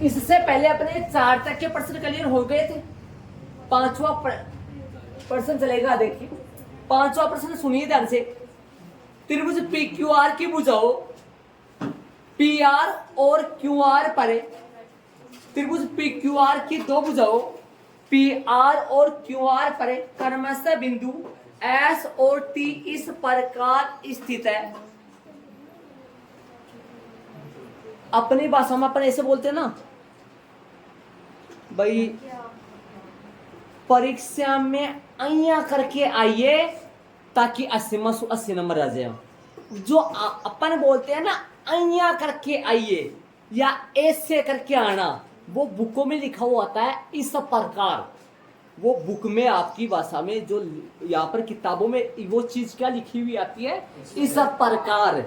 इससे पहले अपने 4 तक के प्रश्न क्लियर हो गए थे। 5वां प्रश्न चलेगा। देखिए 5वां प्रश्न सुनिए ध्यान से। त्रिभुज पी क्यू आर की भुजाओं पी आर और क्यू आर पर त्रिभुज पी क्यू आर की दो भुजाओं पी आर और क्यू आर पर क्रमशः बिंदु एस और टी इस प्रकार स्थित है। अपनी भाषा में अपन ऐसे बोलते हैं ना भाई, परीक्षा में अइया करके आइए ताकि 80 में 80 नंबर आ जाए। जो अपन बोलते हैं ना अइया करके आइए या ऐसे करके आना, वो बुकों में लिखा हुआ आता है इस प्रकार। वो बुक में आपकी भाषा में जो यहाँ पर किताबों में वो चीज क्या लिखी हुई आती है, इस प्रकार।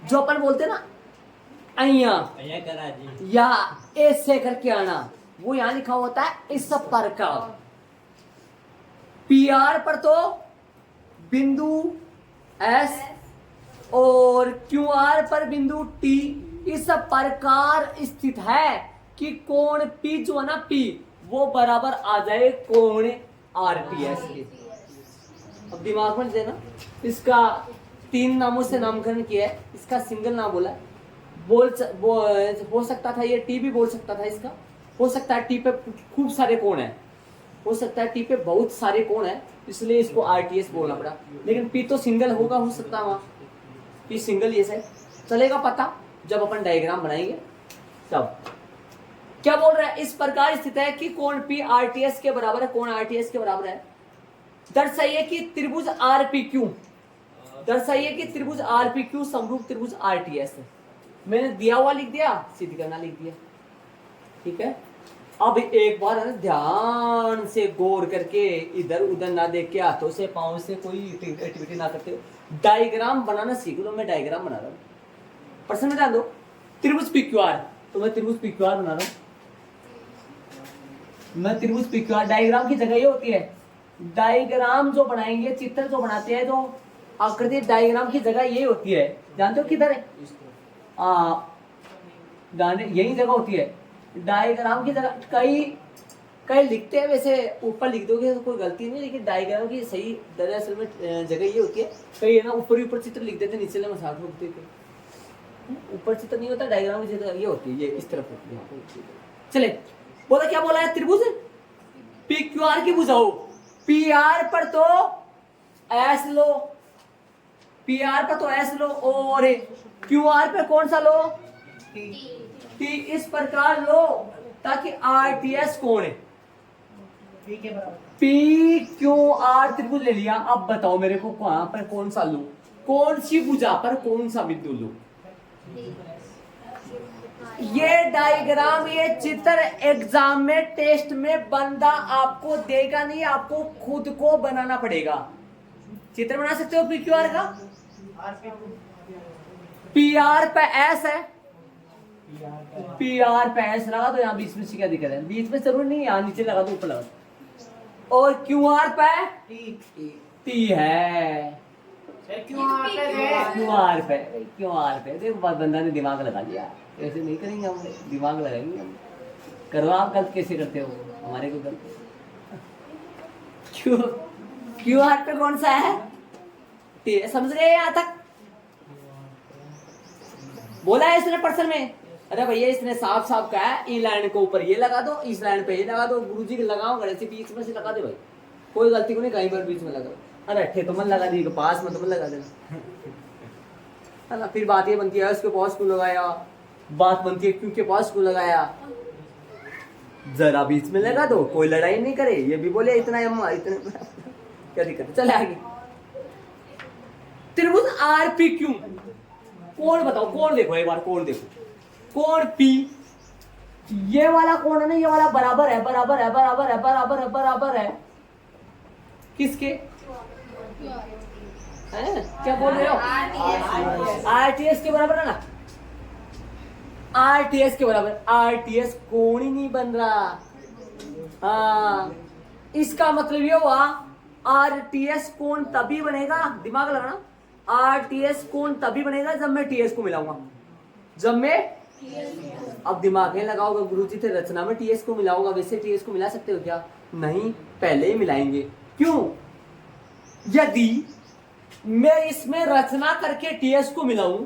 जो अपन बोलते हैं ना अइया या ऐसे करके आना, वो यहाँ लिखा होता है इस प्रकार। पी आर पर तो बिंदु एस और क्यू आर पर बिंदु टी इस प्रकार स्थित है कि कोण पी जो है ना पी वो बराबर आ जाए कोण आर टी एस के। अब दिमाग में देना, इसका 3 नामों से नामकरण किया है। इसका सिंगल नाम बोला है, हो सकता था ये टी भी बोल सकता था। इसका हो सकता है टी पे खूब सारे कोण है, हो सकता है टी पे बहुत सारे कोण है, इसलिए इसको आरटीएस बोलना पड़ा। लेकिन पी तो सिंगल होगा, हो सकता है वहां पी सिंगल ये सही चलेगा। पता जब अपन डायग्राम बनाएंगे तब। क्या बोल रहा है, इस प्रकार स्थित है कि कोण पी आरटीएस के बराबर है। कोण आरटीएस के बराबर है। दर्शाइए कि त्रिभुज आरपीक्यू, दर्शाइए कि त्रिभुज आरपीक्यू समरूप त्रिभुज आरटीएस है। मैंने दिया हुआ लिख दिया, सीधी करना लिख दिया, ठीक है। अब एक बार है ध्यान से गौर करके इधर उधर ना देख के हाथों से पाँव से कोई एक्टिविटी ना करते हो डायग्राम बनाना सीख लो। मैं डायग्राम बना रहा हूँ, प्रश्न में ध्यान दो। त्रिभुज पीक्यूआर, तो मैं त्रिभुज पीक्यूआर बना रहा हूँ। मैं त्रिभुज पीक्यूआर, डायग्राम की जगह ये होती है। डायग्राम जो बनाएंगे, चित्र जो बनाते हैं, जो आकृति, डायग्राम की जगह ये होती है। जानते हो किधर है? यही जगह होती है डायग्राम की जगह। कई लिखते हैं, वैसे ऊपर लिख दोगे तो कोई गलती नहीं, लेकिन डायग्राम की सही दरअसल में जगह ये होती है। कई है ना ऊपर चित्र लिख देते, नीचे में साथ में होते थे। ऊपर चित्र नहीं होता, डायग्राम की जगह ये होती है, ये इस तरफ होती है। चले बोला, क्या बोला है? त्रिभुज पी क्यू आर की भुजाओं पी आर पर तो एस लो, पी आर पर तो एस लो और क्यू आर पे कौन सा लो? टी इस प्रकार लो ताकि आरटीएस कौन है? पी क्यू आर त्रिभुज ले लिया। अब बताओ मेरे को कहां पर कौन सा लो, कौन सी भुजा पर कौन सा बिंदु लो? ये डायग्राम, ये चित्र एग्जाम में, टेस्ट में बंदा आपको देगा नहीं, आपको खुद को बनाना पड़ेगा। चित्र बना सकते हो पी क्यू आर का? पी आर पे एस है, पी आर पे एस लगा दो। यहाँ बीच में क्या दिक्कत है? बीच में जरूर नहीं, यहाँ नीचे लगा दो, ऊपर लगा दो। और क्यू आर पे टी है, क्यू आर पे देखो बंदा ने दिमाग लगा लिया। ऐसे नहीं करेंगे हम, दिमाग लगाएंगे हम। करो आप, गलत कैसे करते हो? हमारे को गलत। क्यू आर पे कौन सा है? टी। समझ रहे हैं यहाँ तक? बोला है इसने प्रश्न में, अरे भैया इसने साफ साफ कहा है ई लाइन को ऊपर ये लगा दो, इस लाइन पे ये लगा दो। गुरुजी के लगाओ, गले से बीच में से लगा दे भाई, कोई गलती को नहीं, कहीं पर बीच में लगा। अरे अट्ठे तो मन लगा दी, पास में तो मन लगा देना है ना। फिर बात ये बनती है उसके पास को लगाया, बात बनती है क्योंकि पास को लगाया। जरा बीच में लगा दो, कोई लड़ाई नहीं करे। ये भी बोले इतना अम्मा इतने क्या दिक्कत है? चले आगे। त्रिभुज आरपीक्यू कोण बताओ, कोण देखो एक बार, कोण देखो। कोण पी, ये वाला कोण है ना, ये वाला बराबर है, बराबर है, बराबर है, बराबर है, बराबर है किसके? क्या बोल रहे हो? आरटीएस के बराबर है ना, आरटीएस के बराबर। आरटीएस कोण ही नहीं बन रहा। हाँ, इसका मतलब ये हुआ आरटीएस कोण तभी बनेगा, दिमाग लगाना, आरटीएस कोण तभी बनेगा जब मैं टीएस को मिलाऊंगा। जब मैं अब दिमाग में लगाओगे गुरुजी थे रचना में टीएस को मिलाओगा, वैसे टीएस को मिला सकते हो क्या? नहीं, पहले ही मिलाएंगे। क्यों? यदि मैं इसमें रचना करके टीएस को मिलाऊं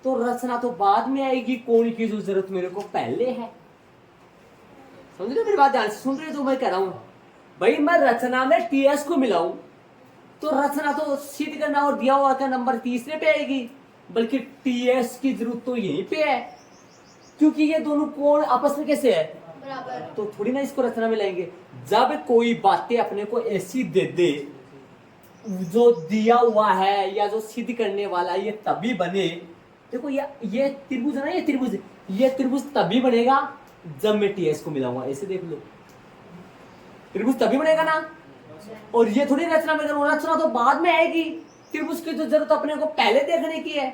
तो रचना तो बाद में आएगी, कोण की जो जरूरत मेरे को पहले है। समझ रहे हो मेरी बात? ध्यान से सुन रहे हो? तो मैं कह रहा हूं भाई मैं रचना में टीएस को मिलाऊं तो रचना तो सिद्ध करना और दिया हुआ का नंबर तीसरे पे आएगी, बल्कि टीएस की जरूरत तो यहीं पे है, क्योंकि ये दोनों कोण आपस में कैसे है? बराबर। तो थोड़ी ना इसको रचना में लाएंगे। जब कोई बातें अपने को ऐसी दे दे जो दिया हुआ है या जो सिद्ध करने वाला ये तभी बने। देखो ये त्रिभुज है ना, ये त्रिभुज तभी बनेगा जब मैं टीएस को मिलाऊंगा। ऐसे देख लो, त्रिभुज तभी बनेगा ना। और ये थोड़ी रचना में करूंगा, रचना तो बाद में आएगी, त्रिभुज की तो जरूरत अपने को पहले देखने की है।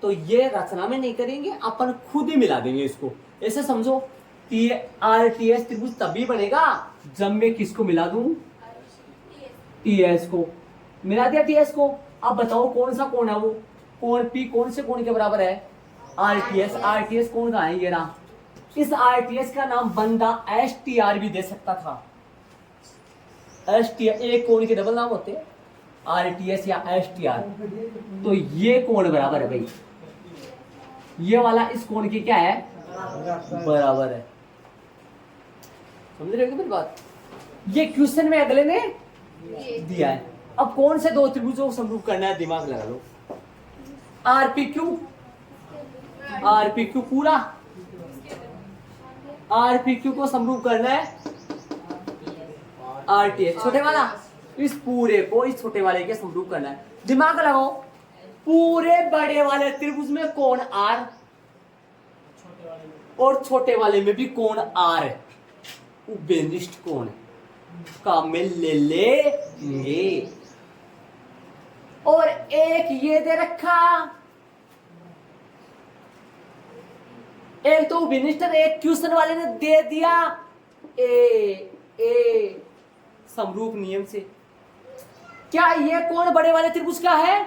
तो ये रचना में नहीं करेंगे, अपन खुद ही मिला देंगे इसको। ऐसे समझो आरटीएस त्रिभुज तभी बनेगा जब मैं किसको मिला दूं? टीएस को। मिला दिया टीएस को। अब बताओ कौन सा कोण है वो? कोण पी कौन से कोण के बराबर है? आरटीएस। आरटीएस कोण का है? ये रहा। इस आरटीएस का नाम बंदा एसटीआर भी दे सकता था। एसटीआर एक कोण के डबल नाम होते हैं, आरटीएस या एसटीआर। तो ये कोण बराबर है भाई, ये वाला इस कोण की क्या है? बराबर है। समझ रहे हो मेरी बात? ये क्वेश्चन में अगले ने दिया है। अब कौन से दो त्रिभुजों को समरूप करना है? दिमाग लगा लो। आरपीक्यू, आरपीक्यू पूरा, आरपीक्यू को समरूप करना है आरटीएस छोटे वाला, इस पूरे को इस छोटे वाले के समरूप करना है। दिमाग लगाओ, पूरे बड़े वाले त्रिभुज में कोण आर और छोटे वाले में भी कोण आर है, उभयनिष्ठ कोण काम में ले लेंगे। और एक ये दे रखा, एक तो उभयनिष्ठ, एक क्वेश्चन वाले ने दे दिया ए समरूप नियम से। क्या ये कोण बड़े वाले त्रिभुज का है?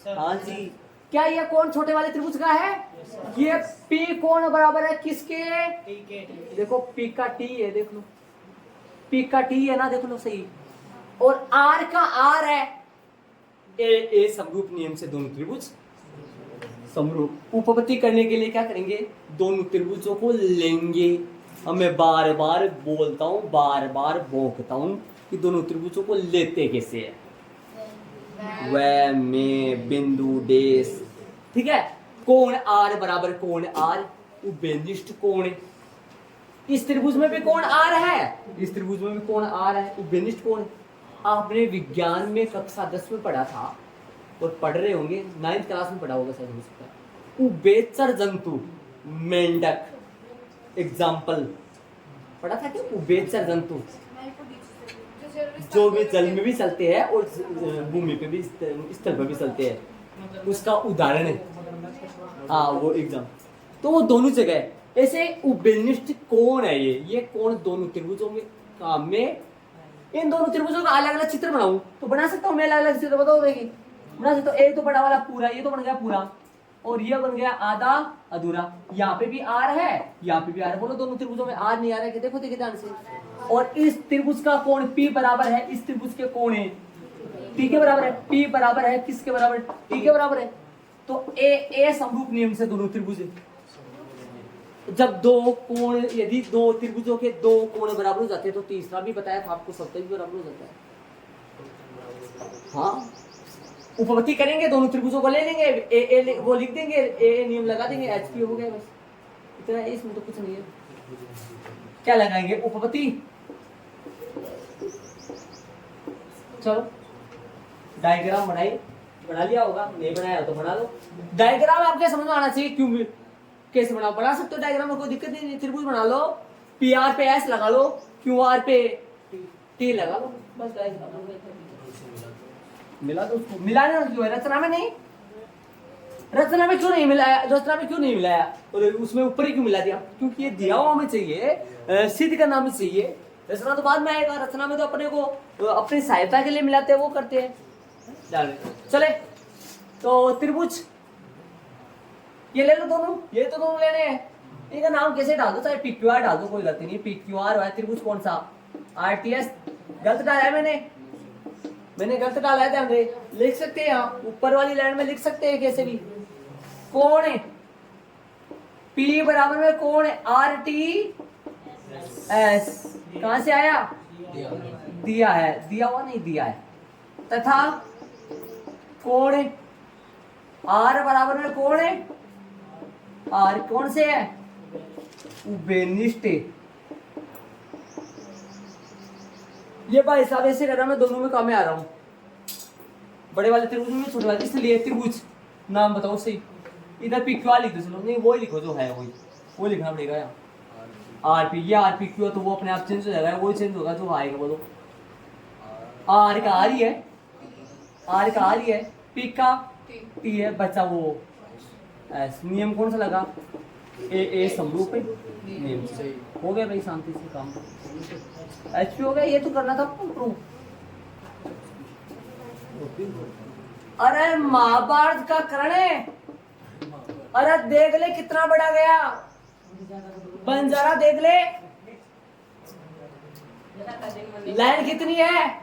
हाँ जी। क्या ये कोण छोटे वाले त्रिभुज का है? ये पी कोण बराबर है किसके? देखो पी का टी है, देख लो पी का टी है ना, देख लो सही। और आर का आर है। ए समरूप नियम से दोनों त्रिभुज समरूप। उपपत्ति करने के लिए क्या करेंगे? दोनों त्रिभुजों को लेंगे। अब मैं बार बार बोलता हूं, बार बार भौंकता हूं कि दोनों त्रिभुजों को लेते कैसे है। वह में बिंदु देश, ठीक है। कोण आर बराबर कोण आर, उभयनिष्ठ कोण। इस त्रिभुज में भी कोण आर है, इस त्रिभुज में भी कोण आर है, उभयनिष्ठ कोण। आपने विज्ञान में कक्षा 10 में पढ़ा था और पढ़ रहे होंगे, 9th क्लास में पढ़ा होगा शायद, हो सकता है। उभयचर जंतु, मेंढक एग्जाम्पल पढ़ा था क्या? उभयचर जंतु जो भी जल में भी चलते हैं और भूमि पे भी, स्थल पे भी चलते हैं, उसका उदाहरण है। हाँ वो एग्जाम। तो वो दोनों जगह ऐसे उभयनिष्ठ कोण है। ये कोण दोनों त्रिभुजों में काम में। इन दोनों त्रिभुजों का अलग अलग चित्र बनाऊं तो बना सकता हूँ मैं, अलग अलग चित्र बताओ देखिए बना सकता हूँ। एक तो बड़ा वाला पूरा, ये तो बन गया पूरा, और ये बन गया आधा अधूरा। यहाँ पे भी आर है, यहाँ पे भी आर है। बोलो दोनों त्रिभुजों में आर नहीं आ रहा है? देखो देखिए ध्यान से। और इस त्रिभुज का कोण P बराबर है, इस त्रिभुज के कोण है T के बराबर है। P बराबर है किसके बराबर? T के बराबर है। तो ए समरूप नियम से दोनों त्रिभुज, जब दो कोण, यदि दो त्रिभुजों के दो कोण बराबर हो जाते हैं तो तीसरा भी बताया था आपको, सबका भी बराबर हो जाता है। हाँ, उपपत्ति करेंगे, दोनों त्रिभुजों को ले लेंगे, ए वो लिख देंगे, ए नियम लगा देंगे, एच पी हो गया बस। इतना है, इसमें तो कुछ नहीं है। क्या लगाएंगे? उपपत्ति। चलो डायग्राम बना लिया होगा, नहीं बनाया तो बना लो। डायग्राम आपके समझ में आना चाहिए। क्यों कैसे बना सकते हो डायग्राम में, कोई दिक्कत नहीं। त्रिभुज बना लो, पी आर पे एस लगा लो, क्यू आर पे टी लगा लो, बस मिला तो उसको। मिलाने क्यों है? रचना में नहीं, रचना में क्यों नहीं मिलाया? रचना में क्यों नहीं मिलाया और उसमें ऊपर ही क्यों मिला दिया? क्योंकि ये दिया हुआ हमें चाहिए, सिद्ध करना हमें चाहिए। रचना तो बाद में आएगा। रचना में तो अपने को अपनी सहायता के लिए मिलाते हैं, वो करते हैं। चले तो त्रिभुज ये ले लो दोनों, ये तो दोनों लेने हैं। इनका नाम कैसे डाल दो, चाहे PQR डाल दो, कोई गलती नहीं। PQR है त्रिभुज कौन सा, RTS। गलत डाला है मैंने गलत डाला है, ध्यान रहे। लिख सकते हैं यहाँ ऊपर वाली लाइन में लिख सकते हैं कैसे भी। कौन है P बराबर में कौन है RTS। कहां से आया, दिया है, दिया हुआ नहीं दिया है। तथा कौन है R बराबर में कौन है, R कौन से है, उबेनिष्ठ। ये भाई साहब ऐसे कर रहा, मैं दोनों में काम में आ रहा हूं, बड़े वाले त्रिभुज में छोटे वाले, इसलिए त्रिभुज नाम बताओ सही। इधर PQR लिख दो, चलो नहीं वो लिखो जो है वही, वो लिखना पड़ेगा यार। RP, ये RPQ तो वो अपने आप चेंज हो जाएगा, वो चेंज होगा जो आएगा बोलो। R का R ही है, R का R ही है, P का T है, बचा वो S। नियम कौन सा लगा, ए समरूप है, नियम से हो गया भाई, शांति से काम। HP हो गया, ये तो करना था प्रूफ। अरे महाभारत का करण है, अरे देख ले कितना बड़ा गया बंजारा, देख ले लाइन कितनी है,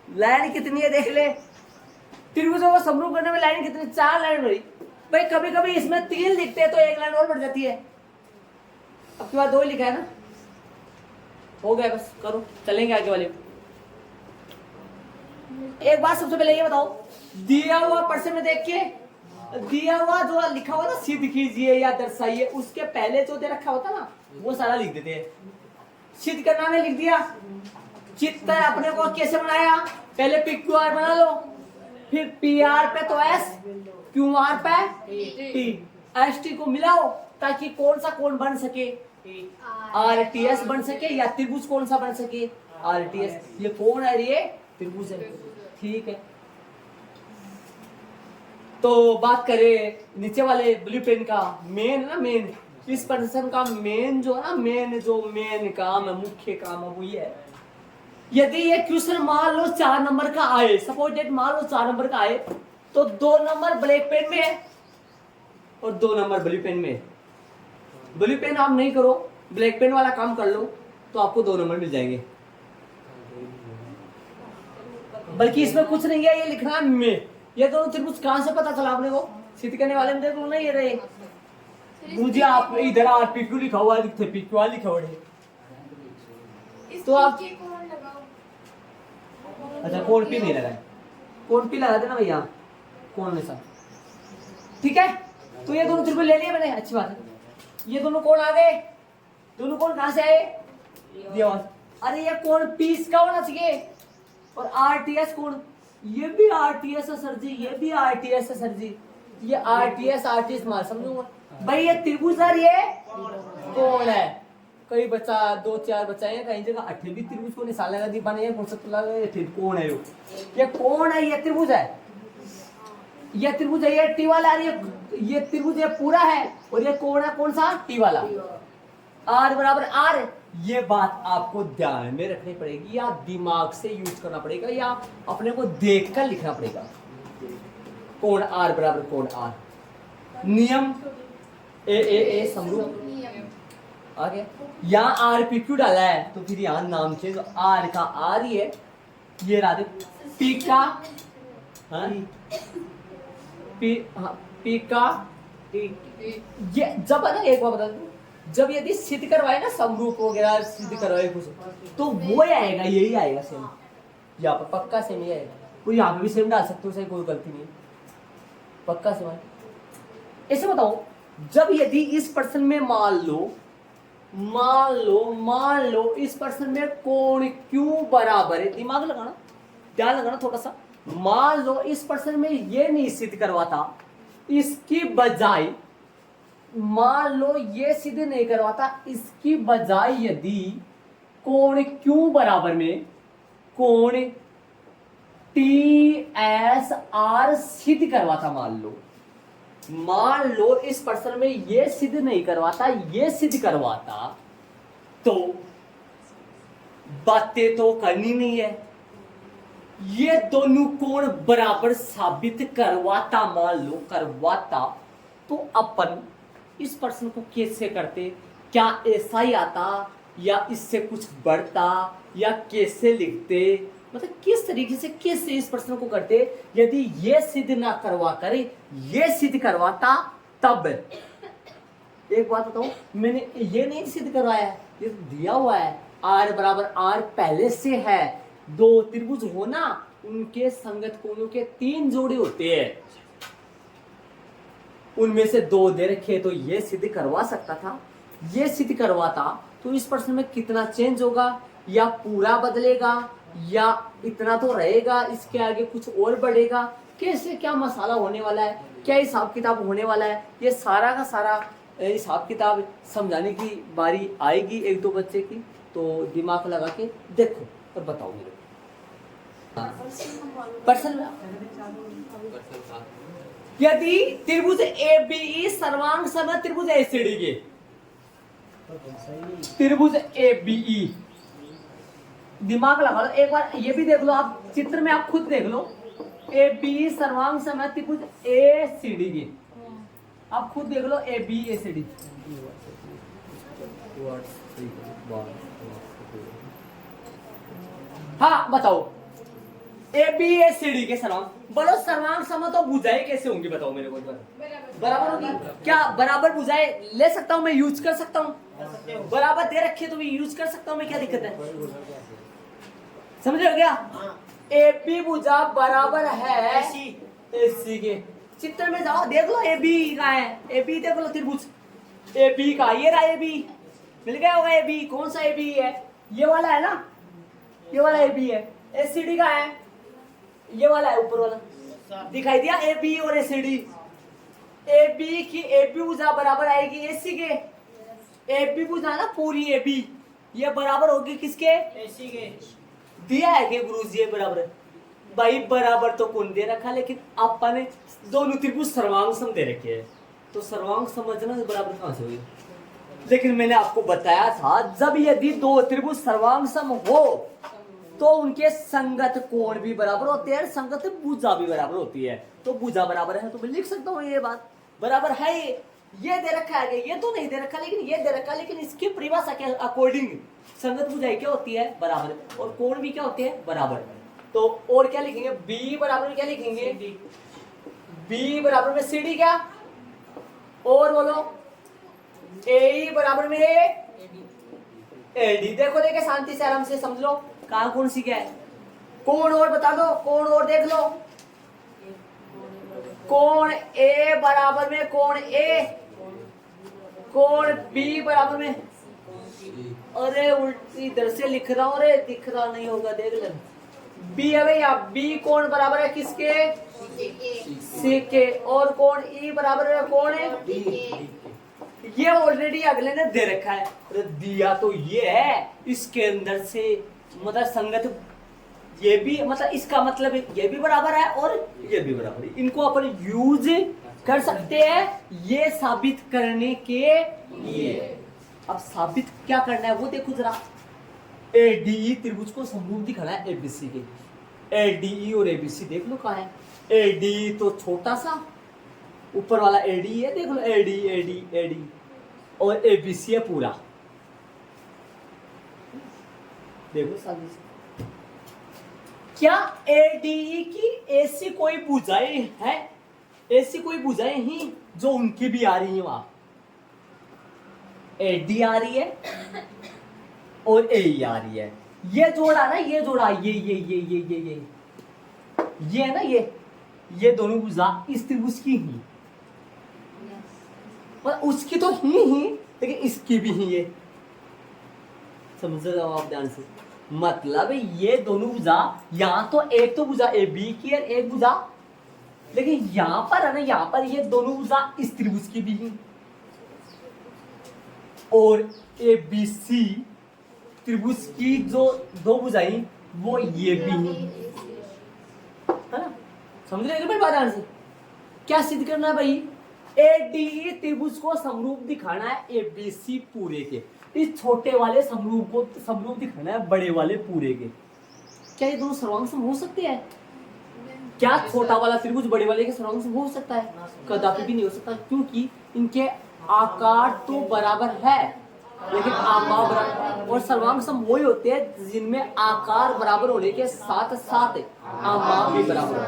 लाइन कितनी है देख ले। त्रिभुजों को समरूप करने में लाइन कितनी, 4 लाइन बड़ी भाई। कभी कभी इसमें 3 लिखते हैं तो 1 लाइन और बढ़ जाती है। अब की बार 2 लिखा है ना, हो गया बस, करो चलेंगे आगे वाले। एक बात सबसे पहले ये बताओ, दिया हुआ प्रश्न में देख के, दिया हुआ जो लिखा हुआ ना सिद्ध कीजिए या दर्शाइए, उसके पहले जो दे रखा होता ना वो सारा लिख देते हैं। सिद्ध करना में लिख दिया, चित्र अपने को कैसे बनाया, पहले PQR बना लो, फिर PR पे तो S, QR पे T, ST को मिलाओ ताकि कौन सा कौन बन सके, RTS बन सके, या त्रिभुज कौन सा बन सके, RTS। ये कौन है, ये त्रिभुज है, ठीक है। तो बात करें नीचे वाले ब्लू पेन का, मेन ना, मेन इस पर्सन का मेन जो है ना, मेन काम है, मुख्य काम है वो ये है। यदि ये क्वेश्चन मान लो 4 नंबर का आए, सपोज डेट मान लो 4 नंबर का आए, तो 2 नंबर ब्लैक पेन में है और 2 नंबर ब्लू पेन में है। ब्लू पेन आप नहीं करो, ब्लैक पेन वाला काम कर लो, तो आपको 2 नंबर मिल जाएंगे। बल्कि इसमें कुछ नहीं है, ये लिखना है में। ये दोनों त्रिभुज कहां से पता चला आपने को, सिद्ध करने वाले में देख लो ना, ये रहे। मुझे आप इधर RPQ लिखा हुआ है, PQR लिखा हुआ है, तो आप अच्छा कोण P नहीं लगा है, कोण P लगा देना भैया, कोण में सब ठीक है। तो ये दोनों त्रिभुज ले लिए मैंने, अच्छी बात है। ये दोनों कोण आ गए, दोनों कोण कहां से आए, दिया। अरे ये कोण P इसका होना चाहिए, और RTS कोण, ये भी RTS है सर जी, ये भी RTS है सर जी, ये RTS मार समझूंगा भाई। ये त्रिभुज है, ये कोण है। कई बच्चा 2-4 बच्चा है, कहीं जगह 8 भी त्रिभुज को निशान लगा दी बने, ये कौन है, ये कौन है, ये त्रिभुज है, ये त्रिभुज है, ये T वाला, ये त्रिभुज ये पूरा है, और ये कौन है, कौन सा, T वाला। R बराबर R, ये बात आपको ध्यान में रखनी पड़ेगी, या दिमाग से यूज करना पड़ेगा, या अपने को देखकर लिखना पड़ेगा। कोण R बराबर कोण R, नियम ए समरूप आ गया। यहाँ RPQ डाला है तो फिर यहाँ नाम से तो R का R ही है, ये राधे P का हाँ P का ये जब है ना, एक बार बता दूं, जब यदि सिद्ध करवाए ना समरूप वगैरह सिद्ध करवाए कुछ, तो वो आएगा, यही आएगा सेम, यहाँ पर पक्का सेम ही आएगा। वो यहाँ पे भी सेम डाल सकते हो, सही कोई गलती नहीं, पक्का सेम। ऐसे बताओ, जब यदि इस पर्सन में मान लो इस पर्सन में कोण Q बराबर है, दिमाग लगाना, ध्यान लगाना थोड़ा सा। मान लो इस पर्सन में ये नहीं सिद्ध करवाता, इसकी बजाय मान लो ये सिद्ध नहीं करवाता, इसकी बजाय यदि कोण Q बराबर में कोण TSR सिद्ध करवाता, मान लो इस पर्सन में ये सिद्ध नहीं करवाता, ये सिद्ध करवाता, तो बातें तो करनी नहीं है, ये दोनों कोण बराबर साबित करवाता, मान लो करवाता, तो अपन इस प्रश्न को कैसे करते? क्या ऐसा ही आता या इससे कुछ बढ़ता या कैसे लिखते? मतलब किस तरीके से कैसे इस प्रश्न को करते? यदि ये सिद्ध ना करवा करे, ये सिद्ध करवाता तब। एक बात बताओ, मैंने ये नहीं सिद्ध करवाया है, ये तो दिया हुआ है आर बराबर आर पहले से है। दो त्रिभुज होना, उनके संगत कोणों के 3 जोड़े होते हैं, उनमें से 2 दे रखे, तो ये सिद्ध करवा सकता था। ये सिद्ध करवाता तो इस प्रश्न में कितना चेंज होगा, या पूरा बदलेगा या इतना तो रहेगा, इसके आगे कुछ और बढ़ेगा, कैसे क्या मसाला होने वाला है, क्या हिसाब किताब होने वाला है, ये सारा का सारा हिसाब किताब समझाने की बारी आएगी एक दो बच्चे की। तो दिमाग लगा के देखो और बताओ मेरे पर्सन। यदि त्रिभुज ए बी ई सर्वांग सम त्रिभुज एसीडी के, त्रिभुज ए बी ई, दिमाग लगा लो एक बार, ये भी देख लो आप चित्र में, आप खुद देख लो, ए बी सर्वांग सम त्रिभुज ए सी डी के, आप खुद देख लो, A B A C D. हाँ बताओ, A B A C D के सर्वांग, बोलो सर्वांग सम तो भुजाएं कैसे होंगी बताओ मेरे को एक बार। बराबर होगी क्या? बराबर भुजाएं ले सकता हूं मैं, यूज कर सकता हूं, बराबर दे रखे तो मैं यूज कर सकता हूं मैं, क्या दिक्कत है? समझ रहे हो क्या? ए बी भुजा बराबर है एसी के। चित्र में जाओ देख लो, ए बी का है, ए बी देख लो त्रिभुज ए बी का, ये रहा ए बी, मिल गया होगा ए बी। कौन सा ए बी है? ये वाला है ना, ये वाला ए बी है। ए सी डी का है, ये वाला है ऊपर वाला, दिखाई दिया ए बी और ए सी डी। ए बी की ए बी भुजा बराबर आएगी ए सी के, ए बी भुजा ना पूरी ए बी, ये बराबर होगी किसके? ए सी के। दिया है कि गुरुजी ये बराबर है भाई, बराबर तो कौन दे रखा, लेकिन अपन ने दोनों त्रिभुज सर्वांग सम दे रखे हैं, तो सर्वांग समझना बराबर कहां से हुई? लेकिन मैंने आपको बताया था, जब यदि दो त्रिभुज सर्वांग सम हो तो उनके संगत कोण भी बराबर होते हैं, संगत भुजा भी बराबर होती है। तो भुजा बराबर है तो मैं लिख सकता हूँ ये बात बराबर है। ये दे रखा है, ये तो नहीं दे रखा, लेकिन ये दे रखा, लेकिन इसकी परिभाषा के अकॉर्डिंग संगत भुजाएं क्या होती है? बराबर, और कोण भी क्या होते हैं? बराबर। तो और क्या लिखेंगे? बी बराबर में क्या लिखेंगे? बी बराबर में सी डी, क्या और बोलो? ए बराबर में एडी। देखो देखे शांति से आराम से समझ लो कहां कौन सी क्या है। कोण और बता दो, कोण और देख लो, कोण ए बराबर में कोण ए, कोण बी बराबर में, अरे उल्टी इधर से लिख रहा हूं, अरे दिख रहा नहीं होगा देख ले, बी है भैया, बी कोण बराबर है किसके? सी के। और कोण ई बराबर है कोण है? ये ऑलरेडी अगले ने दे रखा है, अरे दिया तो ये है, इसके अंदर से मतलब संगत ये भी, मतलब इसका मतलब ये भी बराबर है और ये भी बराबर है, इनको अपन यूज कर सकते हैं ये साबित करने के लिए। अब साबित क्या करना है वो देखो जरा। एडीई त्रिभुज को समरूप दिखाना है एबीसी के, एडीई और एबीसी देख लो कहाँ है। एडी तो छोटा सा, ऊपर वाला एडी है, देख लो एडी एडी एडी, और एबीसी है पूरा, देखो सामने से। क्या एडीई की ऐसी कोई भुजाएं है, ऐसी कोई भुजाएं ही जो उनकी भी आ रही है? वहां एडी आ रही है और ए आ रही है, ये जोड़ा ना, ये जोड़ा, ये है ना, ये दोनों भुजा इस त्रिभुज की ही, पर उसकी तो ही लेकिन इसकी भी ही है, समझ रहे हो आप ध्यान से? मतलब ये दोनों भुजा, यहाँ तो एक तो भुजा ए बी की है, एक भुजा, लेकिन यहाँ पर है ना, यहाँ पर ये दोनों भुजा इस त्रिभुज की भी ही, और ए बी सी त्रिभुज की जो दो भुजाएं वो ये भी ही, है ना? समझ रहे हो मेरी बात ध्यान से? क्या सिद्ध करना है भाई? एडी त्रिभुज को समरूप दिखाना है एबीसी पूरे के, इस छोटे वाले समरूप को समरूप दिखाना है बड़े वाले पूरे के। क्या ये दोनों सर्वांग सम हो सकते हैं? क्या छोटा वाला त्रिभुज बड़े वाले के सर्वांग सम हो सकता है? कदापि भी नहीं हो सकता, क्योंकि इनके आकार तो बराबर है लेकिन आकार बराबर, और सर्वांग सम वही होते हैं जिनमें आकार बराबर होने के साथ साथ आकार भी बराबर हो।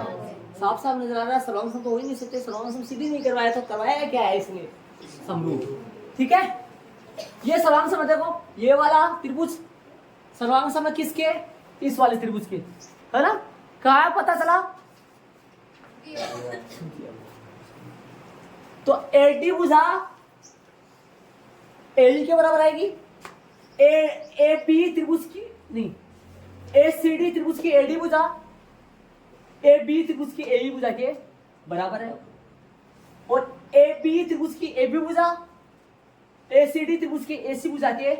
साफ साफ नजर आ रहा है सर्वांग सम तो हो ही नहीं सकते। सर्वांग सम सीधी नहीं करवाया तो करवाया क्या है इसने? समरूप। ठीक है, ये सर्वांग सम देखो, ये वाला त्रिभुज सर्वांग सम है किसके? इस वाले त्रिभुज के, है ना? कहा पता चला? तो एडी भुजा एडी के बराबर आएगी, ए बी त्रिभुज की नहीं, ए सी डी त्रिभुज की एडी भुजा ए बी त्रिभुज की ए भुजा के बराबर है, और ए बी त्रिभुज की ए बी भुजा ए सी डी त्रिभुज की ए सी भुजा के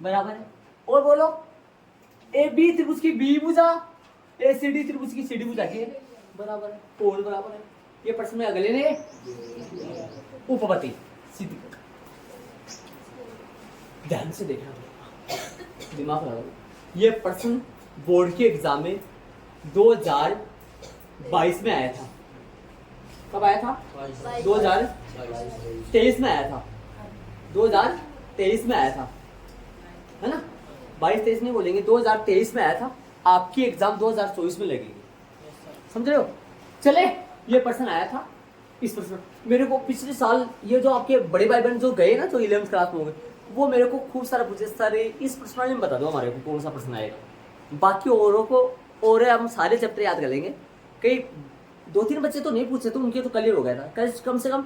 बराबर है। और बोलो, ए बी त्रिभुज की बी भुजा ए सी डी त्रिभुज की सी डी भुजा के बराबर है, और बराबर है। ये प्रश्न में अगले ने उपपत्ति सिद्ध कर, ध्यान से देखना, दिमाग लगाओ। ये प्रश्न बोर्ड के एग्जाम में 2022 में आया था। कब आया था? 2023 में आया था, 2023 में आया था, है ना? 22-23 नहीं बोलेंगे, 2023 में आया था। आपकी एग्जाम 2024 में लगेगी, समझ रहे हो? चले, ये प्रश्न आया था। इस प्रश्न मेरे को पिछले साल ये जो आपके बड़े भाई बहन जो गए ना, जो 11th क्लास में हो गए, वो मेरे को खूब सारा पूछे सारे, इस प्रश्न में बता दो हमारे को कौन सा प्रश्न आएगा। बाकी औरों को और हम सारे चैप्टर याद कर लेंगे। कई 2-3 बच्चे तो नहीं पूछे तो उनके तो क्लियर हो गया था। कम से कम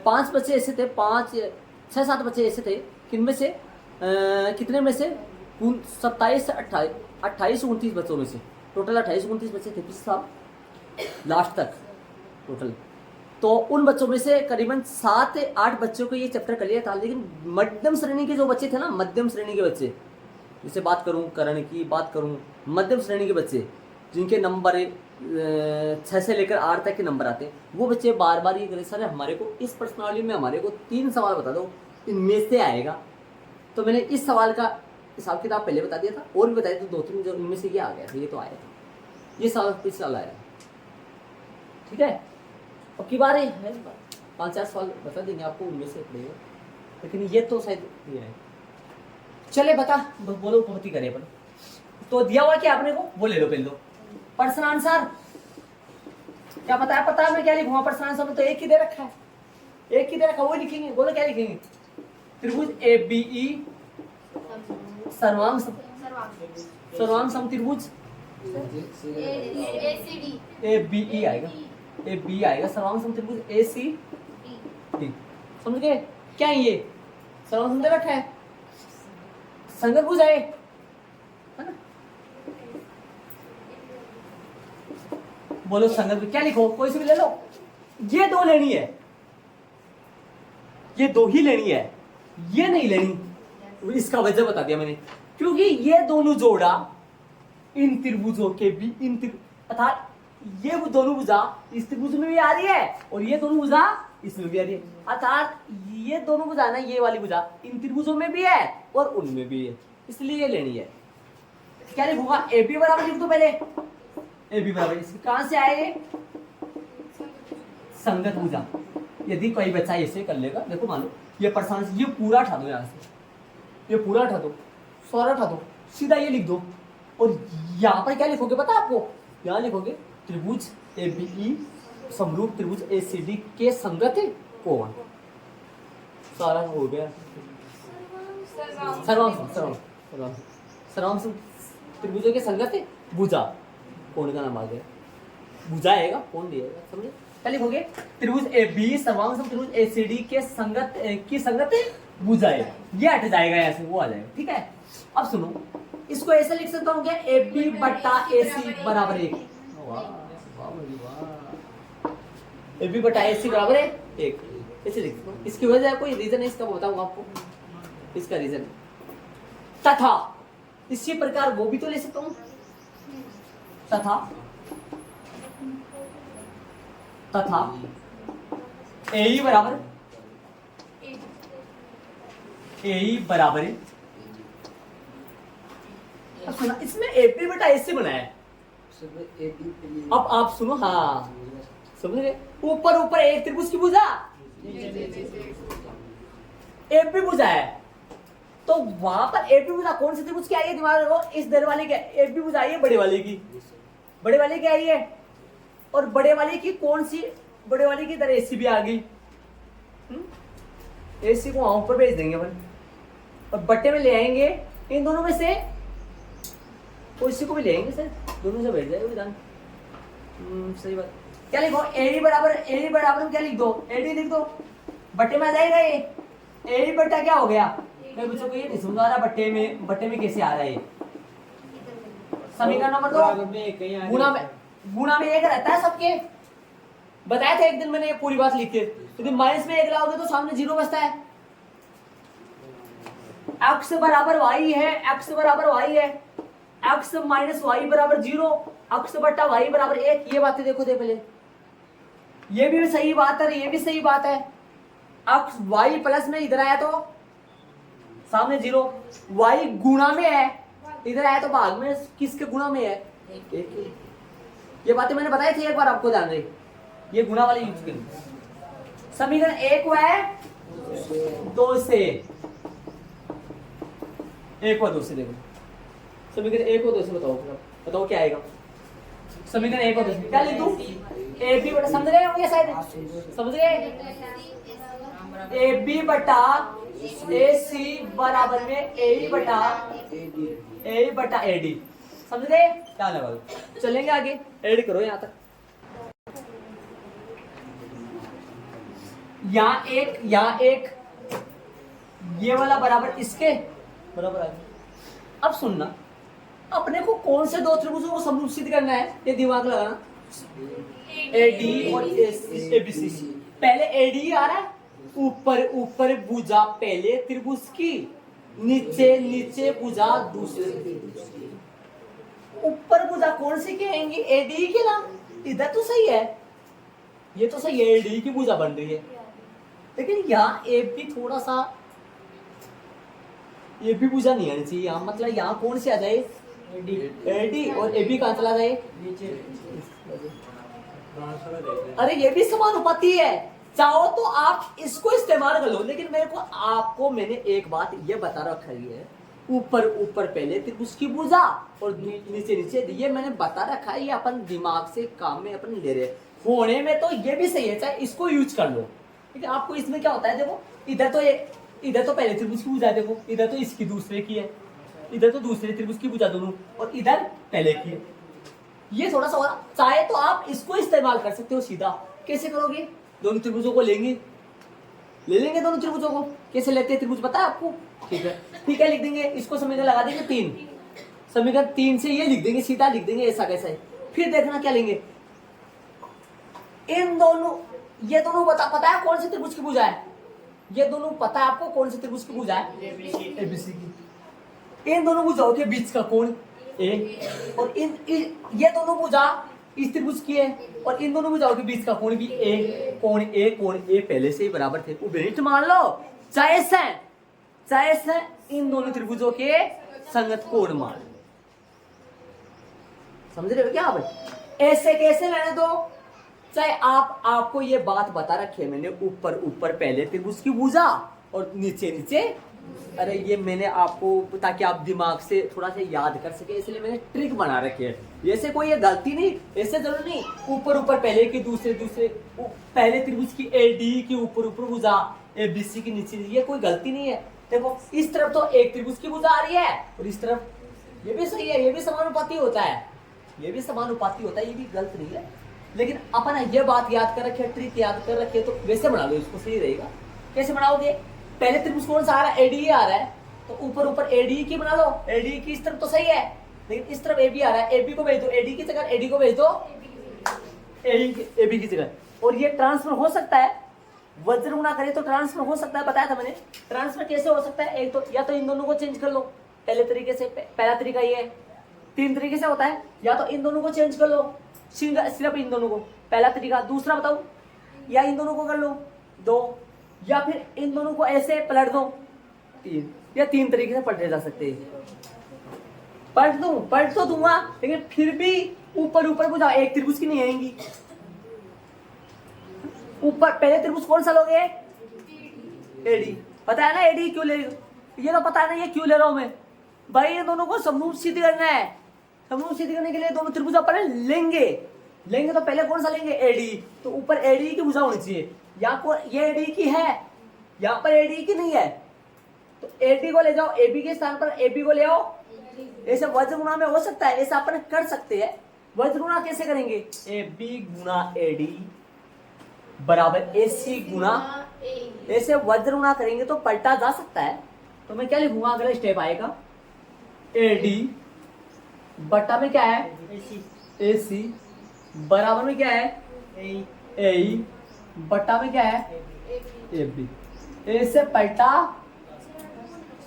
5 बच्चे ऐसे थे, 6-7 बच्चे ऐसे थे, किनमें से कितने में से 27 से 28-29 बच्चों में से टोटल 28-29 बच्चे थे पिछले साल लास्ट तक टोटल। तो उन बच्चों में से करीबन 7-8 बच्चों को ये चैप्टर क्लियर था। लेकिन मध्यम श्रेणी के जो बच्चे थे ना, मध्यम श्रेणी के बच्चे, जैसे बात करूं करण की, बात करूं मध्यम श्रेणी के बच्चे जिनके नंबर 6 से लेकर 8 तक के नंबर आते हैं, वो बच्चे बार बार ये करे, सर हमारे को इस प्रश्नावली में हमारे को 3 सवाल बता दो, इनमें से आएगा। तो मैंने इस सवाल का हिसाब किताब पहले बता दिया था, और भी बताया था 2-3 जो इनमें से ये आ गया था, ये तो आया था, ये सवाल पिछले साल आया। ठीक है, अब की बार है 5-4 सवाल बता देंगे आपको, उनमें से पड़ेगा, लेकिन ये तो शायद ये है। चले बता, बोलो उपपत्ति करें अपन। तो दिया हुआ क्या आपने को, वो ले लो पहले लो। प्रश्न आंसर क्या बताया, पता है मैं क्या लिखूंगा? प्रश्न आंसर में तो एक ही दे रखा है, एक ही दे रखा, वो लिखेंगे। बोलो क्या लिखेंगे? त्रिभुज ए बी ई सर्वांग सम त्रिभुज ए बी ई आएगा, ए बी आएगा, सर्वांग सम त्रिभुज ए सी डी। समझ गए? क्या है ये? सर्वांग सम दे रखा है, संगत भुज है ना? बोलो संगत, क्या लिखो? कोई से भी ले लो, ये 2 लेनी है, ये 2 ही लेनी है, ये नहीं लेनी। इसका वजह बता दिया मैंने, क्योंकि ये दोनों जोड़ा इन त्रिभुजों के भी अर्थात ये दोनों भुजा इस त्रिभुज में भी आ रही है, और ये दोनों भुजा इसमें भी आ रही है, अर्थात ये दोनों भुजा ना, ये वाली भुजा इन त्रिभुजों में भी है और उनमें भी है, इसलिए ये लेनी है। क्या लिखूंगा? ए बी बराबर लिख दो पहले, ए बी बराबर, इसके कहां से आए? संगत भुजा। यदि कोई बच्चा ऐसे कर लेगा, देखो मान लो ये प्रश्न, ये पूरा उठा दो, यहाँ से ये पूरा उठा दो, सारा उठा दो, सीधा ये लिख दो, और यहाँ पर क्या लिखोगे पता है आपको? यहाँ लिखोगे त्रिभुज ए बी ई समरूप त्रिभुज ए सी डी के संगत कोण। सारा हो गया। सर्वांग त्रिभुजों के संगत भुजा, कोण का नाम आ गया, भुजा आएगा, कोण दिएगा, समझे? क्या लिखोगे? त्रिभुज ए बी सर्वांग त्रिभुज ए सी डी के संगत की संगत भुजा है, ये हट जाएगा, यहाँ से वो आ जाएगा। ठीक है, अब सुनो, इसको ऐसे लिख सकता हूँ क्या? ए बी बट्टा ए सी बराबर 1, ए बी बटा ए सी बराबर 1, ऐसे लिख सकता हूँ। इसकी वजह कोई रीजन है इसका, बताऊंगा आपको इसका रीजन। तथा इसी प्रकार वो भी तो ले सकता हूँ, तथा ए बराबर इसमें ए बी बटा ए सी बनाया है, अब आप सुनो, हाँ समझ रहे, ऊपर ऊपर एक त्रिभुज की भुजा, एक भी भुजा है, तो वहां पर एक भी भुजा कौन सी त्रिभुज की आई है, दिमाग रखो, इस दर वाली की एक भी भुजा आई है, बड़े वाले की, बड़े वाले की आई है, और बड़े वाले की कौन सी, बड़े वाले की तरह एसी भी आ गई, एसी को वहां ऊपर भेज देंगे अपन, और बट्टे में ले आएंगे इन दोनों में से, तो इसी को भी ले आएंगे सर, दोनों से भेज जाएगा विधान। सही बात। क्या लिखो, एडी बराबर में क्या लिख दो, एडी लिख दो, बट्टे में आ जाएगा ये, एडी बट्टा क्या हो गया, मैं बच्चों को ये नहीं समझा रहा बट्टे में कैसे आ रहा है, समीकरण नंबर 2 गुणा में एक रहता है सबके, बताया था एक दिन मैंने ये पूरी बात लिख के, यदि माइनस में एक लाओगे तो सामने जीरो बचता है, x बराबर y है, x बराबर y है, x माइनस वाई बराबर 0, x बट्टा y बराबर 1, ये बातें देखो दे पहले, ये भी सही बात है, ये भी सही बात है, x y प्लस में इधर आया तो सामने 0, y गुणा में है, इधर आया तो भाग में, किसके गुणा में है, ये बातें मैंने बताई थी एक बार, आपको ध्यान रहे, ये गुणा वाले यूज करें। समीकरण 1 व 2 से, 1 व 2 से देखो, समीकरण 1 व 2 से बताओ क्या आएगा, समीकरण 1 व 2 से क्या लिख दूं, ए बी बटा, समझ रहे होंगे शायद, समझ रहे, ए बी बटा ए सी बराबर में ए बटा ए डी, समझ रहे, क्या लगा, चलेंगे आगे, ऐड करो यहां तक, यहाँ एक ये वाला बराबर इसके बराबर आ गया। अब सुनना, अपने को कौन से दो त्रिभुजों को समरूप सिद्ध करना है, ये दिमाग लगाना, एडी और एबीसी, पहले एडी आ रहा है, ऊपर भुजा पहले त्रिभुज की, नीचे भुजा दूसरे त्रिभुज की, ऊपर भुजा कौन सी की आएंगी, एडी की ना, इधर तो सही है, ये तो सही है, एडी की भुजा बन रही है, लेकिन यहाँ ए भी थोड़ा सा, ये भी भुजा नहीं आनी चाहिए यहाँ, मतलब यहाँ कौन सी आ जाए, एडी, और ए बी कहाँ चला जाए नीचे, अरे ये भी समानुपाती है, चाहो तो आप इसको इस्तेमाल कर लो, लेकिन मैंने एक बात ये बता रखा है, ऊपर पहले त्रिभुज की भुजा और नीचे, ये मैंने बता रखा है, ये अपन दिमाग से काम में अपन ले रहे होने में, तो ये भी सही है, चाहे इसको यूज कर लो, ठीक है। आपको इसमें क्या होता है, देखो इधर तो पहले त्रिभुज की भुजा, देखो इधर तो इसकी दूसरे की है, इधर तो दूसरे त्रिभुज की भुजा दोनों, और इधर पहले की है, ये थोड़ा सा होगा, चाहे तो आप इसको इस्तेमाल कर सकते हो सीधा, कैसे करोगे, दोनों त्रिभुजों को ले लेंगे दोनों त्रिभुजों को, कैसे लेते हैं त्रिभुज पता है आपको, ठीक है, लिख देंगे, इसको समीकरण लगा देंगे 3, समीकरण 3 से ये लिख देंगे, सीधा लिख देंगे ऐसा कैसा, फिर देखना क्या लेंगे, इन दोनों, ये दोनों पता है कौन सी त्रिभुज की भुजा है, ये दोनों पता है आपको कौन सी त्रिभुज की भुजा है, एबीसी की, इन दोनों भुजाओं के बीच का कोण ए, और ये दोनों भुजा इस त्रिभुज की है, और इन दोनों भुजाओं के बीच का कोण भी ए, कोण ए पहले से ही बराबर थे, उभयनिष्ठ मान लो, चाहे से इन दोनों त्रिभुजों के संगत कोण मान, समझ रहे हो क्या आप, ऐसे कैसे लेने दो, चाहे आपको ये बात बता रखी है मैंने, ऊपर पहले त्रिभुज की भुजा और नीचे, अरे ये मैंने आपको, ताकि आप दिमाग से थोड़ा सा याद कर सके, इसलिए मैंने ट्रिक बना रखी है, ऐसे कोई ये गलती नहीं, ऐसे जरूर नहीं, ऊपर पहले की दूसरे पहले त्रिभुज की एडी की ऊपर भुजा, एबीसी की नीचे, ये कोई गलती नहीं है, देखो इस तरफ तो एक त्रिभुज की भुजा आ रही है, और इस तरफ ये भी सही है, ये भी समानुपाती होता है, ये भी गलत नहीं है, लेकिन अपन ये बात याद कर रखे, ट्रिक याद कर रखे, तो वैसे बना लो इसको, सही रहेगा। कैसे बनाओगे, पहले त्रिभुज कौन सा आ रहा है, एडी आ रहा है, तो ऊपर एडी की बना लो, एडी की इस तरफ तो सही है, लेकिन इस तरफ एबी आ रहा है, एबी को भेज दो एडी की जगह, एडी को भेज दो एबी की जगह, और ये ट्रांसफर हो सकता है, वज्र गुणा करे तो ट्रांसफर हो सकता है, बताया था मैंने, ट्रांसफर कैसे हो सकता है, एक तो या तो इन दोनों को चेंज कर लो, पहले तरीके से, पहला तरीका ये है, 3 तरीके से होता है, या तो इन दोनों को चेंज कर लो, सिर्फ इन दोनों को, पहला तरीका, दूसरा बताओ, या इन दोनों को कर लो 2, या फिर इन दोनों को ऐसे पलट दो 3, या 3 तरीके से पलटे जा सकते हैं, पलट तो दूंगा, लेकिन फिर भी ऊपर ऊपर बुझाओ, एक त्रिभुज की नहीं आएंगी। ऊपर पहले त्रिभुज कौन सा लोगे? एडी। पता है ना एडी क्यों ले रही हो? ये तो पता है ना ये क्यों ले रहा हूं मैं भाई, ये दोनों को समरूप सिद्ध करना है। समरूप सिद्ध करने के लिए दोनों त्रिभुज अपन लेंगे तो पहले कौन सा लेंगे? एडी। तो ऊपर एडी की भुजा होनी चाहिए, या को ये एडी की है, यहाँ पर एडी की नहीं है, तो एडी को ले जाओ, एबी के स्थान पर एबी को ले आओ। ऐसे वज्र गुणा में हो सकता है, ऐसा अपन कर सकते हैं। वज्र गुणा कैसे करेंगे? एबी गुणा एडी बराबर एसी गुणा, ऐसे वज्र गुणा करेंगे तो पलटा जा सकता है। तो मैं क्या लिखूंगा? अगला स्टेप आएगा एडी बट्टा में क्या है? एसी बराबर में क्या है? ए बट्टा में क्या है? एबी। ऐसे पलटा,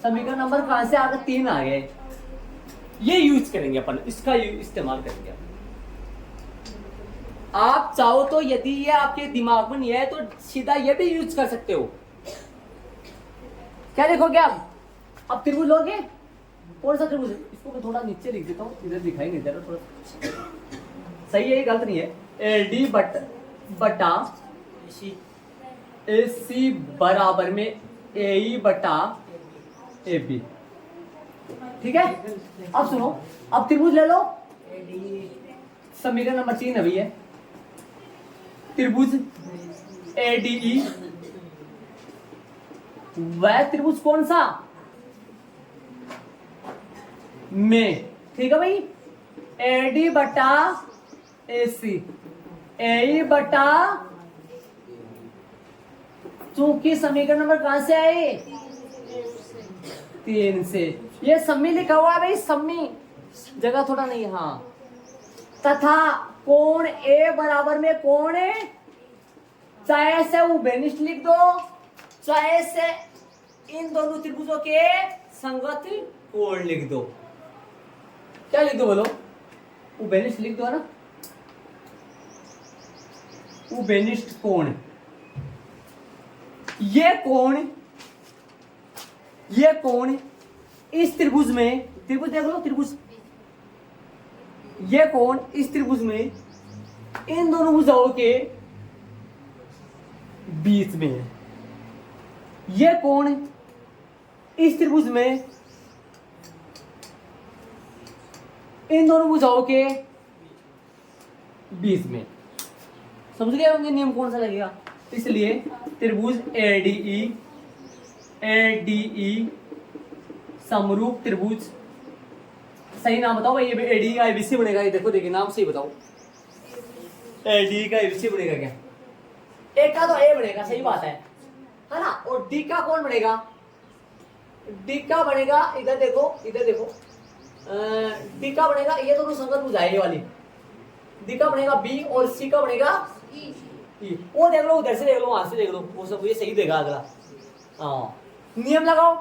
समीकरण नंबर कहां से आ गए? 3 आ गए। ये यूज करेंगे अपन, इसका इस्तेमाल करेंगे। आप चाहो तो यदि ये आपके दिमाग में नहीं है तो सीधा ये भी यूज कर सकते हो। क्या देखोगे आप? अब त्रिभुज लोगे, कौन सा त्रिभुज? इसको मैं थोड़ा नीचे लिख देता हूँ, इधर दिखाएंगे जरा थोड़ा सही है, ये गलत नहीं है। एडी बटा एसी बराबर में ए बटा ए बी। ठीक है, अब सुनो, अब त्रिभुज ले लो। समीकरण नंबर 3 अभी है त्रिभुज एडीई। वह त्रिभुज कौन सा? में। ठीक है भाई, एडी बटा एसी, ए बटा, चूंकि समीकरण नंबर कहां से आए? 3 से। ये सम्मी लिखा हुआ है भाई, सम्मी जगह थोड़ा नहीं है। हाँ, तथा कोण ए बराबर में कोण है, चाहे से उभयनिष्ठ लिख दो, चाहे से इन दोनों त्रिभुजों के संगत कोण लिख दो। क्या लिख दो बोलो? उभयनिष्ठ लिख दो ना, उभयनिष्ठ कोण। ये कोण इस त्रिभुज में, त्रिभुज देख लो त्रिभुज, ये कोण इस त्रिभुज में इन दोनों भुजाओं के बीच में है। ये कोण इस त्रिभुज में इन दोनों भुजाओं के बीच में। समझ गए होंगे नियम कौन सा लगेगा? इसलिए त्रिभुज एडीई समरूप त्रिभुज। सही नाम बताओ भाई, ये एडी का एबीसी बनेगा। ये देखो देखिए, नाम सही बताओ, एडी का एबीसी बनेगा क्या? ए का तो ए बनेगा, सही बात है ना। और डी का कौन बनेगा? डी का बनेगा, इधर देखो डी का बनेगा, ये दोनों संगत भुजाएं ये वाली। डी का बनेगा बी और सी का बनेगा ई। वो देख लो, उधर से देख लो, वहां से देख लो, वो सब ये सही देगा अगला। हाँ, नियम लगाओ,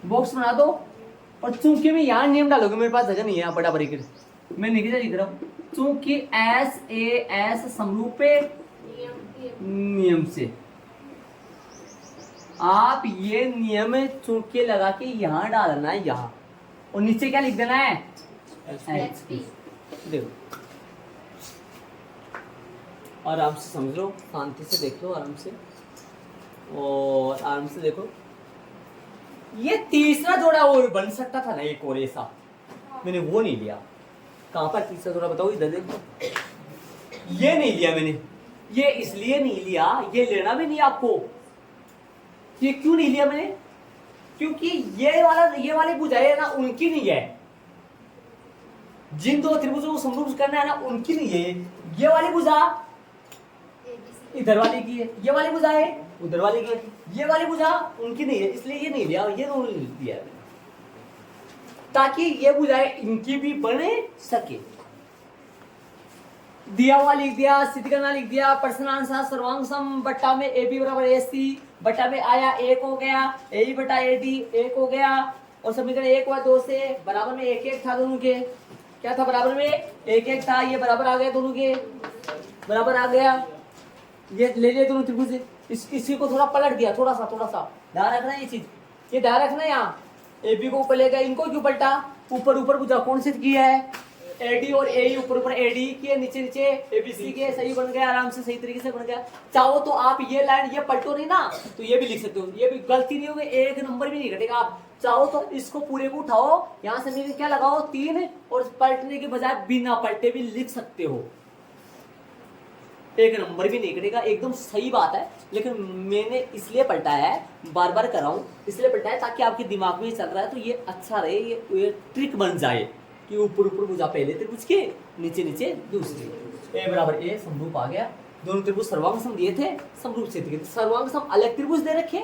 बॉक्स बना दो। और चूंकि मैं यहाँ नियम डालोगे, मेरे पास जगह नहीं है बड़ा बड़ी, मैं नीचे लिख रहा हूँ। चूंकि एस ए एस समरूप नियम से, आप ये नियम चूंकि लगा के यहाँ डालना है, यहाँ, और नीचे क्या लिख देना है? देखो, आराम से समझ लो, शांति से देख लो, आराम से, और आराम से देखो। ये तीसरा जोड़ा और बन सकता था ना, एक और ऐसा, मैंने वो नहीं लिया। कहां पर तीसरा जोड़ा बताओ? इधर देखो, ये नहीं लिया मैंने। ये इसलिए नहीं लिया, ये लेना भी नहीं आपको। ये क्यों नहीं लिया मैंने? क्योंकि ये वाली भुजाएं ना, उनकी नहीं है। जिन दो त्रिभुजों को समरूप करना है ना, उनकी नहीं है। ये वाली भुजा इधर वाली की है, ये वाली भुजा है उधर वाली की है, ये वाली भुजा उनकी नहीं है, इसलिए ये नहीं लिया, ये दोनों लिया, ताकि ये भुजाएं इनकी भी बने सके। दिया हुआ लिख दिया, सिद्ध करना लिख दिया, प्रश्नांश सर्वांग सम बट्टा में ए बी बराबर ए सी, बट्टा में आया एक हो गया, ए बटा ए डी एक हो गया, और समीकरण 1 व 2 से बराबर में 1 था दोनों के। क्या था? बराबर में 1 था, ये बराबर आ गया, दोनों के बराबर आ गया। ये ले लिए दोनों त्रिभुज, इसी को थोड़ा पलट दिया, थोड़ा सा ध्यान रखना, ये चीज, ये ध्यान रखना। यहाँ ए बी को ऊपर ले गया, इनको क्यों पलटा, ऊपर ऊपर बुझा कौन से किया है, एडी और ए ऊपर ऊपर एडी किए, नीचे नीचे एबीसी के, सही बन गया, आराम से सही तरीके से बन गया। चाहो तो आप ये लाइन ये पलटो नहीं ना तो ये भी लिख सकते हो, ये भी गलती नहीं होगी, एक नंबर भी नहीं घटेगा। आप चाहो तो इसको पूरे को उठाओ, यहाँ से मेरे क्या लगाओ 3 और पलटने के बजाय बिना पलटे भी लिख सकते हो, एक नंबर भी नहीं कटेगा, एकदम सही बात है। लेकिन मैंने इसलिए पलटाया है, बार बार कर रहा हूँ, इसलिए पलटाया ताकि आपके दिमाग में चल रहा है तो ये अच्छा रहे, ये ट्रिक बन जाए कि ऊपर ऊपर भुजा पहले त्रिभुज के, नीचे नीचे दूसरे। ए बराबर ए समरूप आ गया, दोनों त्रिभुज सर्वांग सम दिए थे, समरूप सिद्ध किए थे। सर्वांग सम अलग त्रिभुज दे रखे,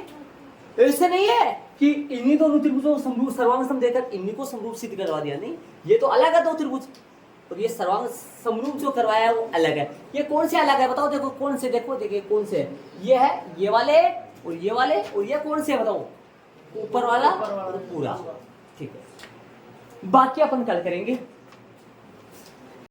ऐसे नहीं है कि इन्हीं दोनों त्रिभुजों को समरूप सर्वांग सम देकर इन्हीं को समरूप सिद्ध करवा दिया, नहीं, ये तो अलग है दो त्रिभुज, और ये सर्वांग समरूप जो करवाया है वो अलग है। ये कौन से अलग है बताओ, देखो कौन से, देखो देखिए कौन से, ये है ये वाले और ये वाले, और ये कौन से है बताओ, ऊपर वाला और पूरा, ठीक है। बाकी अपन कल करेंगे।